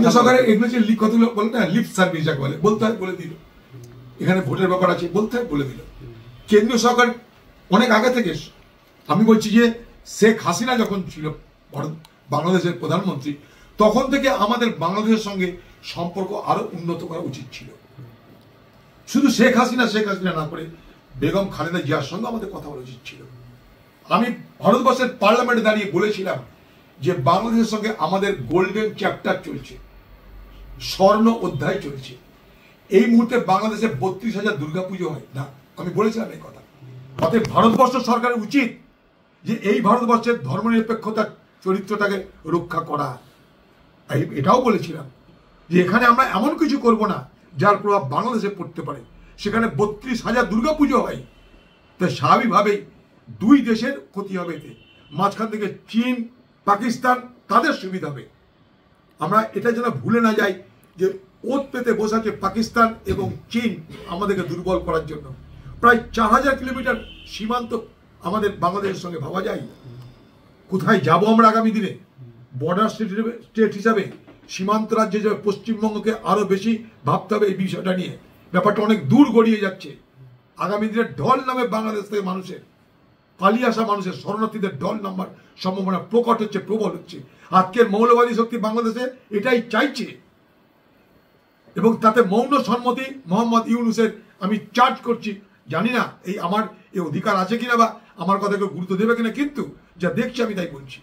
কেন্দ্র সরকারের এগুলো যে কতগুলো বলে না লিপ সার্ভিস যাকে বলে, বলতে হয় বলে দিল, এখানে ভোটের ব্যাপার আছে বলতে হয় বলে দিল। কেন্দ্রীয় সরকার অনেক আগে থেকে, আমি বলছি যে শেখ হাসিনা যখন ছিল বাংলাদেশের প্রধানমন্ত্রী তখন থেকে আমাদের বাংলাদেশের সঙ্গে সম্পর্ক আরো উন্নত করা উচিত ছিল। শুধু শেখ হাসিনা না করে বেগম খালেদা জিয়ার সঙ্গে আমাদের কথা বলা উচিত ছিল। আমি ভারতবর্ষের পার্লামেন্টে দাঁড়িয়ে বলেছিলাম যে বাংলাদেশের সঙ্গে আমাদের গোল্ডেন চ্যাপ্টার চলছে, স্বর্ণ অধ্যায় চলছে। এই মুহূর্তে বাংলাদেশে 32,000 দুর্গাপুজো হয় না, আমি বলেছিলাম এই কথা। অতএব ভারতবর্ষ সরকারের উচিত যে এই ভারতবর্ষের ধর্মনিরপেক্ষতার চরিত্রটাকে রক্ষা করা। এটাও বলেছিলাম যে এখানে আমরা এমন কিছু করব না যার প্রভাব বাংলাদেশে পড়তে পারে। সেখানে 32,000 দুর্গাপুজো হয়, তাই স্বাভাবিকভাবেই দুই দেশের ক্ষতি হবে। এতে মাঝখান থেকে চীন পাকিস্তান তাদের সুবিধা হবে। আমরা এটা যেন ভুলে না যাই যে ওত পেতে বসে আছে পাকিস্তান এবং চীন আমাদেরকে দুর্বল করার জন্য। প্রায় 4,000 কিলোমিটার সীমান্ত আমাদের বাংলাদেশের সঙ্গে ভাবা যায়। কোথায় যাব আমরা আগামী দিনে? বর্ডার স্টেট হিসাবে, সীমান্ত রাজ্য হিসাবে পশ্চিমবঙ্গকে আরো বেশি ভাবতে হবে এই বিষয়টা নিয়ে। ব্যাপারটা অনেক দূর গড়িয়ে যাচ্ছে। আগামী দিনে ঢল নামে বাংলাদেশ থেকে মানুষের, পালিয়ে আসা মানুষের, শরণার্থীদের ঢল নামার সম্ভাবনা প্রকট হচ্ছে, প্রবল হচ্ছে। আজকের মৌলবাদী শক্তি বাংলাদেশে এটাই চাইছে এবং তাতে মৌন সম্মতি মোহাম্মদ ইউনূসের আমি চার্জ করছি। জানি না এই আমার এই অধিকার আছে কিনা বা আমার কথা কেউ গুরুত্ব দেবে কিনা, কিন্তু যা দেখছি আমি তাই বলছি।